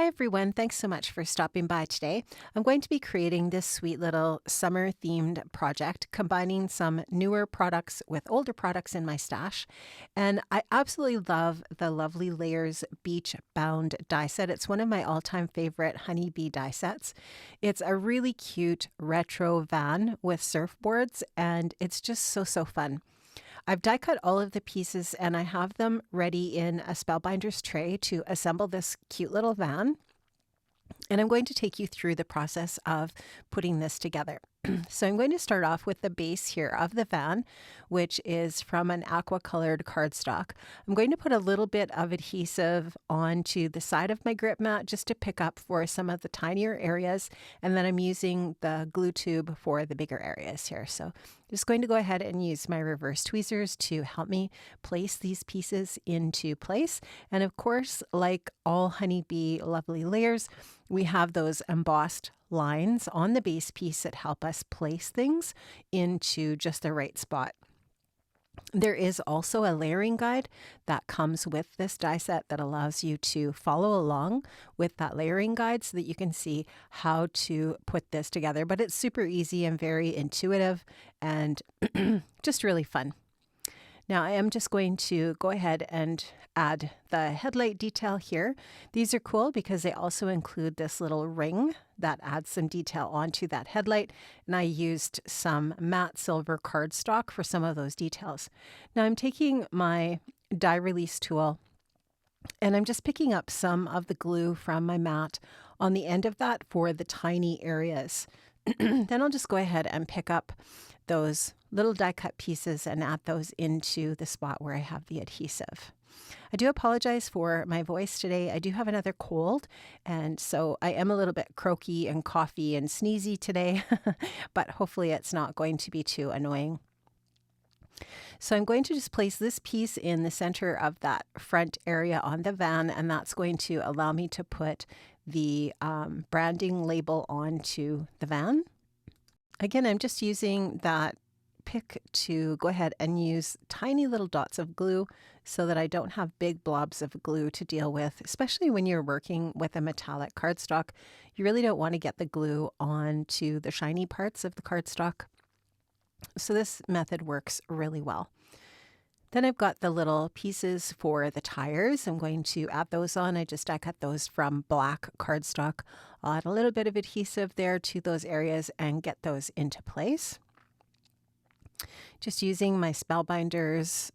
Hi everyone, thanks so much for stopping by today. I'm going to be creating this sweet little summer themed project, combining some newer products with older products in my stash. And I absolutely love the Lovely Layers Beach Bound die set. It's one of my all-time favorite honeybee die sets. It's a really cute retro van with surfboards, and it's just so fun. I've die cut all of the pieces and I have them ready in a Spellbinders tray to assemble this cute little van. And I'm going to take you through the process of putting this together. So I'm going to start off with the base here of the van, which is from an aqua colored cardstock. I'm going to put a little bit of adhesive onto the side of my grip mat just to pick up for some of the tinier areas. And then I'm using the glue tube for the bigger areas here. So I'm just going to go ahead and use my reverse tweezers to help me place these pieces into place. And of course, like all honeybee lovely layers, we have those embossed lines on the base piece that help us place things into just the right spot. There is also a layering guide that comes with this die set that allows you to follow along with that layering guide so that you can see how to put this together. But it's super easy and very intuitive and just really fun. Now I am just going to go ahead and add the headlight detail here. These are cool because they also include this little ring that adds some detail onto that headlight. And I used some matte silver cardstock for some of those details. Now I'm taking my die release tool and I'm just picking up some of the glue from my mat on the end of that for the tiny areas. Then I'll just go ahead and pick up those little die cut pieces and add those into the spot where I have the adhesive. I do apologize for my voice today. I do have another cold, and so I am a little bit croaky and coughy and sneezy today, but hopefully it's not going to be too annoying. So I'm going to just place this piece in the center of that front area on the van, and that's going to allow me to put the branding label onto the van. Again, I'm just using that pick to go ahead and use tiny little dots of glue so that I don't have big blobs of glue to deal with, especially when you're working with a metallic cardstock. You really don't want to get the glue onto the shiny parts of the cardstock. So this method works really well. Then I've got the little pieces for the tires. I'm going to add those on. I cut those from black cardstock. I'll add a little bit of adhesive there to those areas and get those into place. Just using my Spellbinders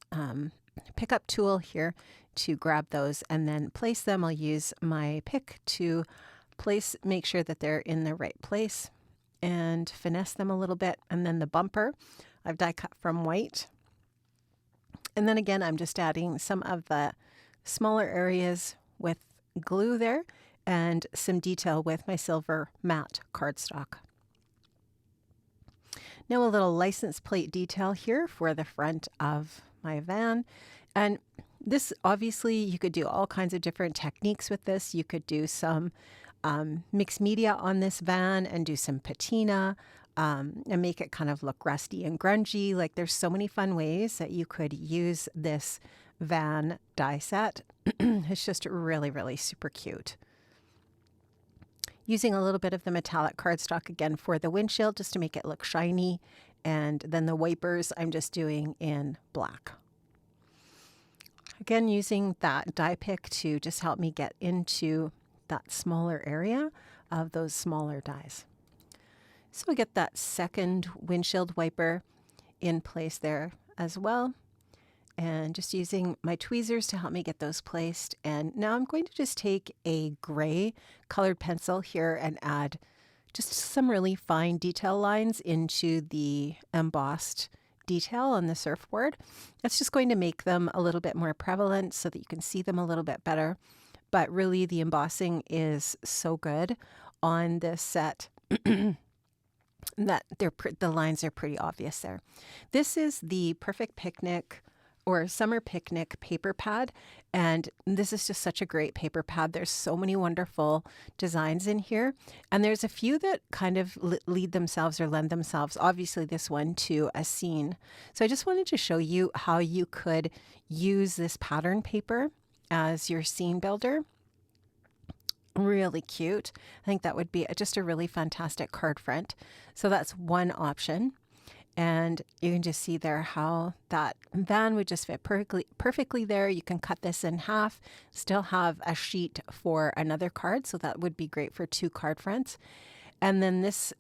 pickup tool here to grab those and then place them. I'll use my pick to make sure that they're in the right place and finesse them a little bit. And then the bumper, I've die cut from white. And then again, I'm just adding some of the smaller areas with glue there and some detail with my silver matte cardstock. Now a little license plate detail here for the front of my van. And this, obviously, you could do all kinds of different techniques with this. You could do some mixed media on this van and do some patina and make it kind of look rusty and grungy. Like there's so many fun ways that you could use this van die set. It's just really super cute. Using a little bit of the metallic cardstock again for the windshield just to make it look shiny. And then the wipers I'm just doing in black. Again, using that die pick to just help me get into that smaller area of those smaller dies. So we get that second windshield wiper in place there as well. And just using my tweezers to help me get those placed. And now I'm going to just take a gray colored pencil here and add just some really fine detail lines into the embossed detail on the surfboard. That's just going to make them a little bit more prevalent so that you can see them a little bit better. But really the embossing is so good on this set that the lines are pretty obvious there. This is the Perfect Picnic or Summer Picnic paper pad, and this is just such a great paper pad. There's so many wonderful designs in here, and there's a few that kind of lead themselves or lend themselves, obviously this one, to a scene. So I just wanted to show you how you could use this pattern paper as your scene builder. Really cute. I think that would be just a really fantastic card front. So that's one option. And you can just see there how that van would just fit perfectly there. You can cut this in half, still have a sheet for another card. So that would be great for 2 card fronts. And then this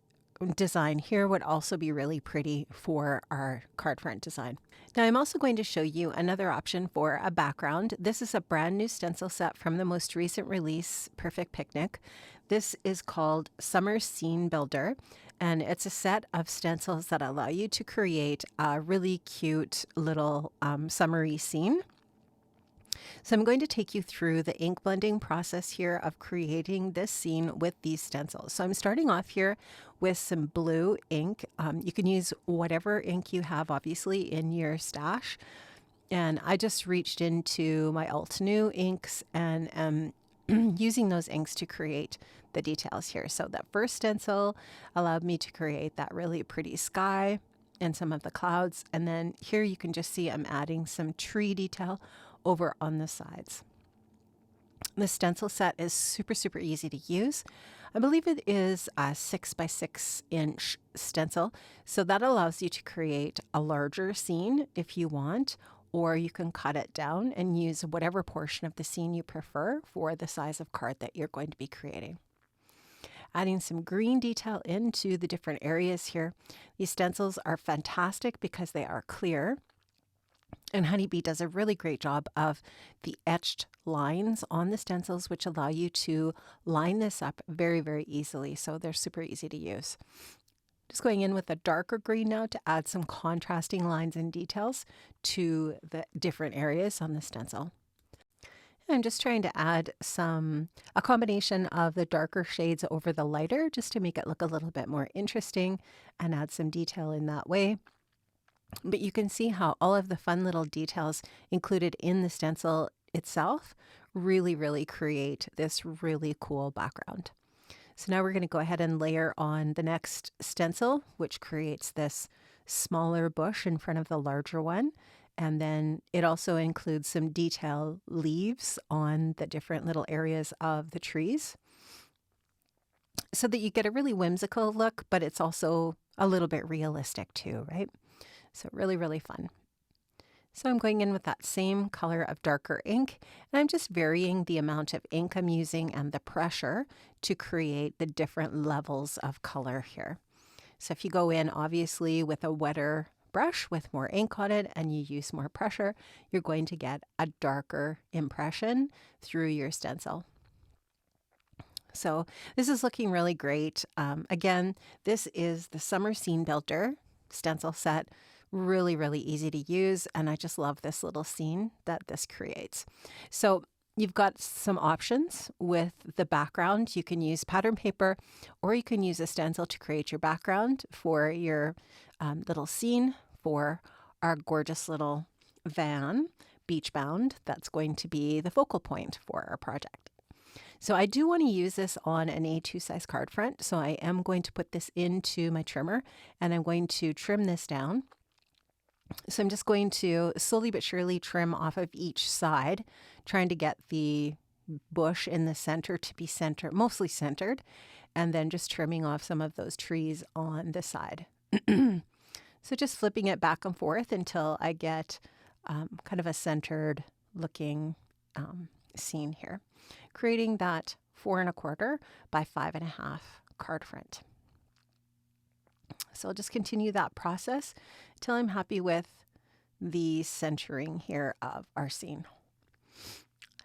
design here would also be really pretty for our card front design. Now I'm also going to show you another option for a background. This is a brand new stencil set from the most recent release, Perfect Picnic. This is called Summer Scene Builder, and it's a set of stencils that allow you to create a really cute little summery scene. So I'm going to take you through the ink blending process here of creating this scene with these stencils. So I'm starting off here with some blue ink. You can use whatever ink you have, obviously, in your stash. And I just reached into my Alt New inks and am using those inks to create the details here. So that first stencil allowed me to create that really pretty sky and some of the clouds. And then here you can just see I'm adding some tree detail over on the sides. The stencil set is super easy to use. I believe it is a 6 by 6 inch stencil, so that allows you to create a larger scene if you want, or you can cut it down and use whatever portion of the scene you prefer for the size of card that you're going to be creating. Adding some green detail into the different areas here. These stencils are fantastic because they are clear. And Honeybee does a really great job of the etched lines on the stencils, which allow you to line this up very easily. So they're super easy to use. Just going in with a darker green now to add some contrasting lines and details to the different areas on the stencil. I'm just trying to add a combination of the darker shades over the lighter just to make it look a little bit more interesting and add some detail in that way. But you can see how all of the fun little details included in the stencil itself really create this really cool background. So now we're going to go ahead and layer on the next stencil, which creates this smaller bush in front of the larger one. And then it also includes some detail leaves on the different little areas of the trees, so that you get a really whimsical look, but it's also a little bit realistic too, right? So really fun. So I'm going in with that same color of darker ink, and I'm just varying the amount of ink I'm using and the pressure to create the different levels of color here. So if you go in obviously with a wetter brush with more ink on it and you use more pressure, you're going to get a darker impression through your stencil. So this is looking really great. Again, this is the Summer Scene Builder stencil set. Really easy to use, and I just love this little scene that this creates. So you've got some options with the background. You can use pattern paper, or you can use a stencil to create your background for your little scene for our gorgeous little van, beach bound, that's going to be the focal point for our project. So I do want to use this on an A2 size card front, so I am going to put this into my trimmer, and I'm going to trim this down. So I'm just going to slowly but surely trim off of each side, trying to get the bush in the center to be mostly centered, and then just trimming off some of those trees on the side. So just flipping it back and forth until I get kind of a centered looking scene here, creating that 4 1/4 by 5 1/2 card front. So I'll just continue that process till I'm happy with the centering here of our scene.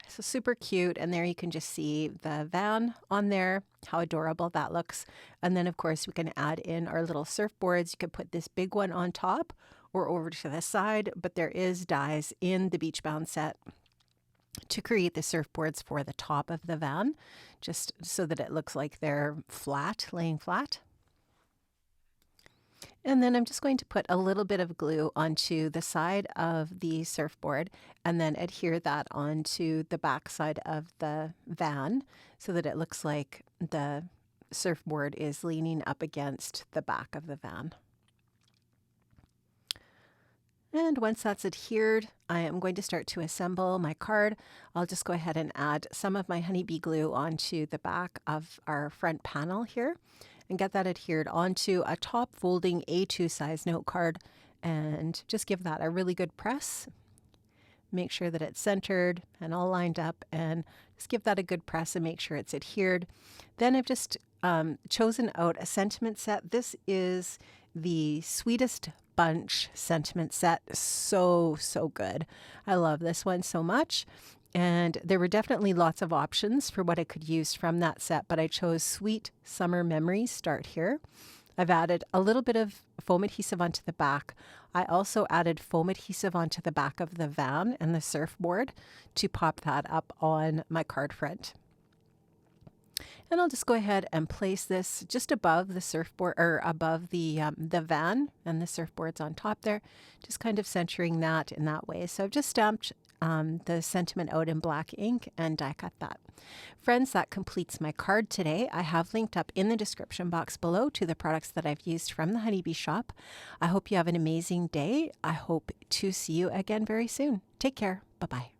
So super cute, and there you can just see the van on there, how adorable that looks. And then of course we can add in our little surfboards. You could put this big one on top or over to the side, but there is dies in the Beach Bound set to create the surfboards for the top of the van, just so that it looks like they're flat, laying flat. And then I'm just going to put a little bit of glue onto the side of the surfboard and then adhere that onto the back side of the van so that it looks like the surfboard is leaning up against the back of the van. And once that's adhered, I am going to start to assemble my card. I'll just go ahead and add some of my honeybee glue onto the back of our front panel here and get that adhered onto a top folding A2 size note card, and just give that a really good press. Make sure that it's centered and all lined up, and just give that a good press and make sure it's adhered. Then I've just chosen out a sentiment set. This is the Sweetest bunch sentiment set. So good. I love this one so much. And there were definitely lots of options for what I could use from that set, but I chose Sweet Summer Memories Start Here. I've added a little bit of foam adhesive onto the back. I also added foam adhesive onto the back of the van and the surfboard to pop that up on my card front. And I'll just go ahead and place this just above the surfboard, or above the van, and the surfboard's on top there, just kind of centering that in that way. So I've just stamped the sentiment out in black ink and die cut that. Friends, that completes my card today. I have linked up in the description box below to the products that I've used from the Honeybee shop. I hope you have an amazing day. I hope to see you again very soon. Take care. Bye-bye.